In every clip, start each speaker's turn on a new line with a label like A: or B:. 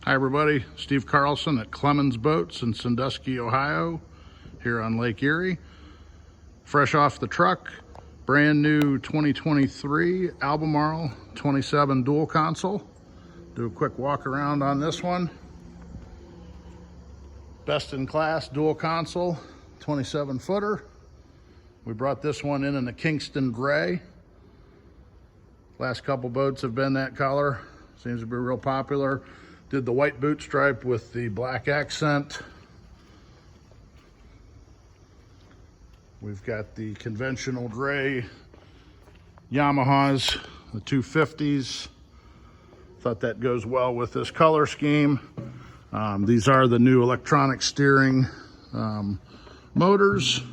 A: Hi everybody, Steve Carlson at Clemens Boats in Sandusky, Ohio, here on Lake Erie. Fresh off the truck, brand new 2023 Albemarle 27 dual console. Do a quick walk around on this one. Best in class dual console, 27 footer. We brought this one in the Kingston gray. Last couple boats have been that color. Seems to be real popular. Did the white boot stripe with the black accent. We've got the conventional gray Yamahas, the 250s. Thought that goes well with this color scheme. These are the new electronic steering motors.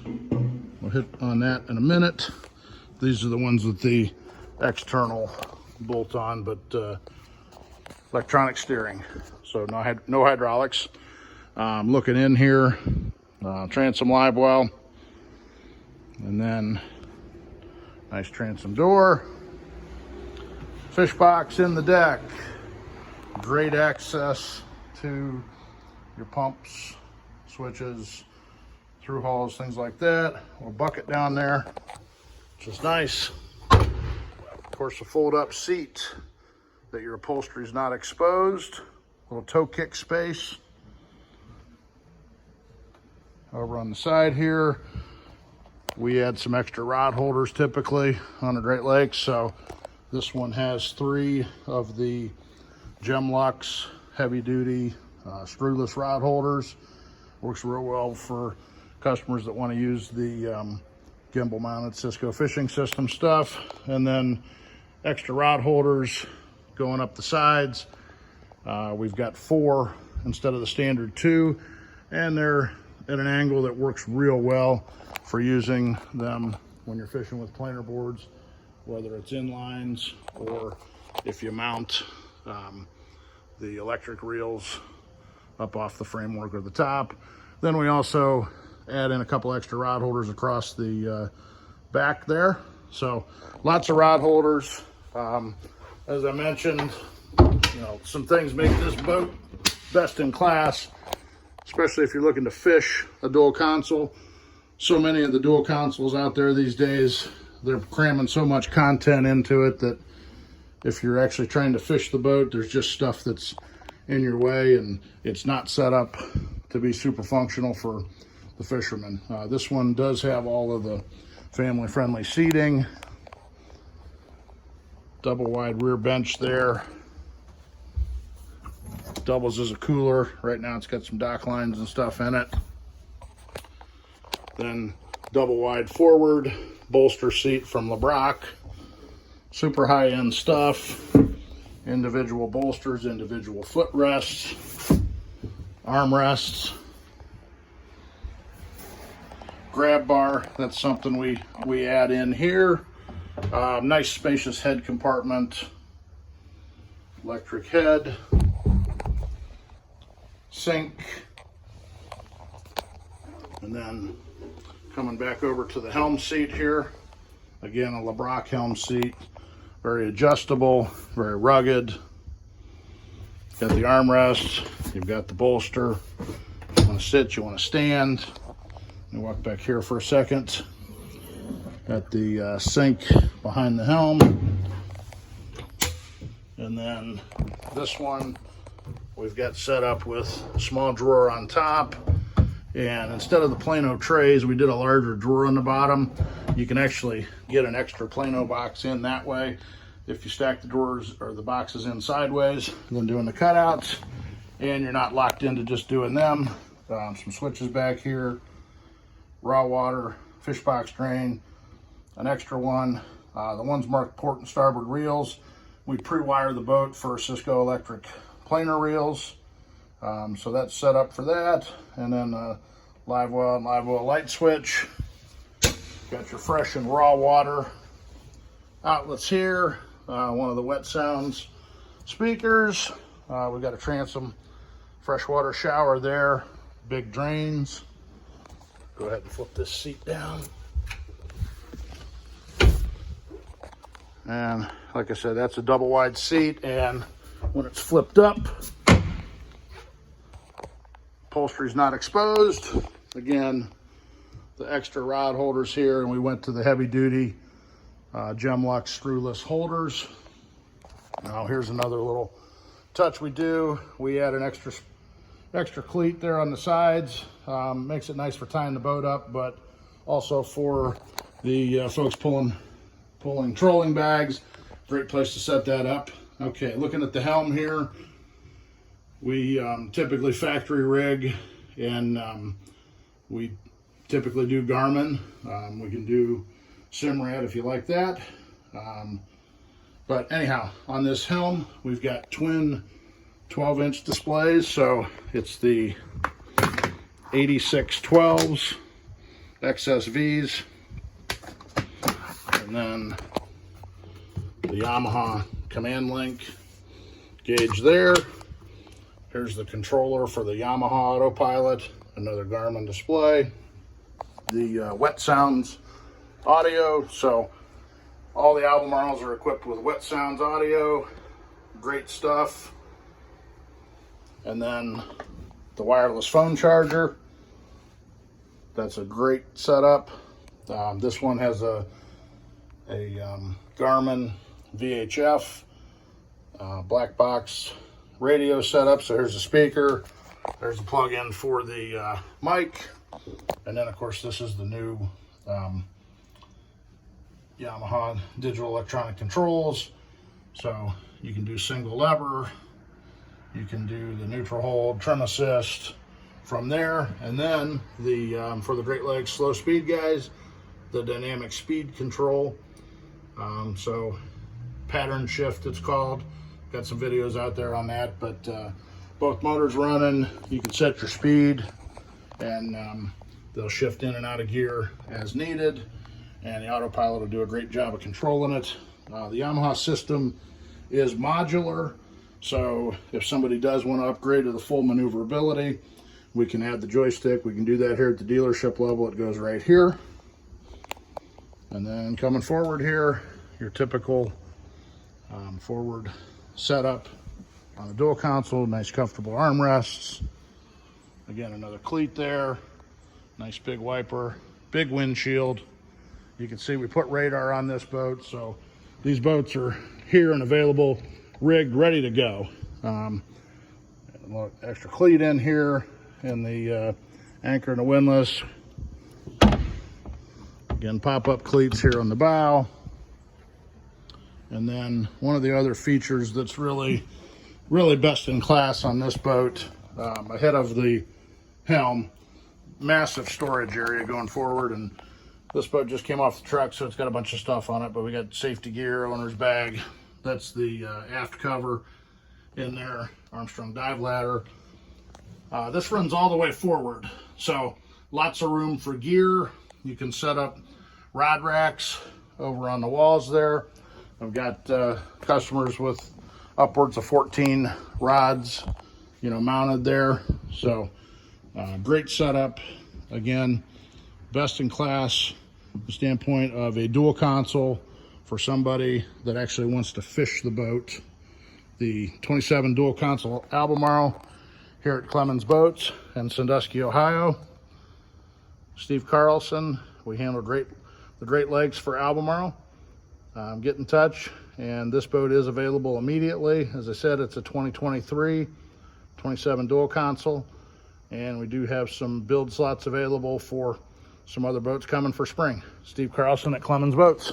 A: We'll hit on that in a minute. These are the ones with the external bolt-on, but electronic steering, so no hydraulics. Looking in here, transom live well, and then nice transom door, fish box in the deck, great access to your pumps, switches, through hauls, things like that. A little bucket down there, which is nice. Of course, a fold-up seat that your upholstery is not exposed. Little toe kick space. Over on the side here, we add some extra rod holders typically on the Great Lakes. So this one has 3 of the Gemlux heavy duty screwless rod holders. Works real well for customers that want to use the gimbal mounted Cisco fishing system stuff. And then extra rod holders going up the sides. We've got 4 instead of the standard 2, and they're at an angle that works real well for using them when you're fishing with planer boards, whether it's inlines or if you mount the electric reels up off the framework or the top. Then we also add in a couple extra rod holders across the back there. So lots of rod holders. As I mentioned, some things make this boat best in class, especially if you're looking to fish a dual console. So many of the dual consoles out there these days, they're cramming so much content into it that if you're actually trying to fish the boat, there's just stuff that's in your way and it's not set up to be super functional for the fishermen. This one does have all of the family-friendly seating. Double wide rear bench there. Doubles as a cooler. Right now it's got some dock lines and stuff in it. Then double wide forward bolster seat from LeBrock. Super high-end stuff. Individual bolsters, individual footrests, armrests, grab bar. That's something we add in here. Nice spacious head compartment, electric head, sink, and then coming back over to the helm seat here. Again, a LeBrock helm seat, very adjustable, very rugged. Got the armrest, you've got the bolster. You want to sit, you want to stand. Let me walk back here for a second. Got the sink behind the helm. And then this one we've got set up with a small drawer on top. And instead of the Plano trays, we did a larger drawer on the bottom. You can actually get an extra Plano box in that way if you stack the drawers or the boxes in sideways, then doing the cutouts. And you're not locked into just doing them. Some switches back here, raw water, fish box drain, an extra one. The ones marked port and starboard reels. We pre-wire the boat for Cisco electric planer reels. So that's set up for that. And then live well and live well light switch. Got your fresh and raw water outlets here. One of the wet sounds speakers. We've got a transom freshwater shower there. Big drains. Go ahead and flip this seat down. And like I said, that's a double wide seat, and when it's flipped up, upholstery's not exposed. Again, the extra rod holders here, and we went to the heavy duty Gemlock screwless holders. Now here's another little touch we do. We add an extra cleat there on the sides. Makes it nice for tying the boat up, but also for the folks pulling trolling bags. Great place to set that up. Okay, looking at the helm here, we typically factory rig, and we typically do Garmin. We can do Simrad if you like that. But anyhow, on this helm, we've got twin 12-inch displays. So it's the 8612s, XSVs, and then the Yamaha command link gauge there. Here's the controller for the Yamaha autopilot, another Garmin display. The Wet Sounds audio, so all the Albemarles are equipped with Wet Sounds audio. Great stuff. And then the wireless phone charger. That's a great setup. This one has a Garmin VHF black box radio setup. So here's a speaker. There's a plug-in for the mic. And then, of course, this is the new Yamaha digital electronic controls. So you can do single lever, you can do the neutral hold, trim assist from there. And then the for the Great Lakes slow speed guys, the dynamic speed control. So pattern shift it's called. Got some videos out there on that, but both motors running, you can set your speed, and they'll shift in and out of gear as needed, and the autopilot will do a great job of controlling it. The Yamaha system is modular, so if somebody does want to upgrade to the full maneuverability, we can add the joystick. We can do that here at the dealership level. It goes right here. And then coming forward here, your typical forward setup on the dual console. Nice comfortable armrests. Again, another cleat there. Nice big wiper, big windshield. You can see we put radar on this boat, so these boats are here and available, rigged, ready to go. A little extra cleat in here in the anchor and the windlass. Again, pop-up cleats here on the bow. And then one of the other features that's really best in class on this boat, ahead of the helm, massive storage area going forward. And this boat just came off the truck, so it's got a bunch of stuff on it, but we got safety gear, owner's bag. That's the aft cover in there, Armstrong dive ladder. This runs all the way forward, so lots of room for gear. You can set up rod racks over on the walls there. I've got customers with upwards of 14 rods, mounted there. So great setup. Again, best in class from the standpoint of a dual console for somebody that actually wants to fish the boat. The 27 dual console Albemarle here at Clemens Boats in Sandusky, Ohio. Steve Carlson. We handle the Great Lakes for Albemarle. Get in touch, and this boat is available immediately. As I said, it's a 2023 27 dual console, and we do have some build slots available for some other boats coming for spring. Steve Carlson at Clemens Boats.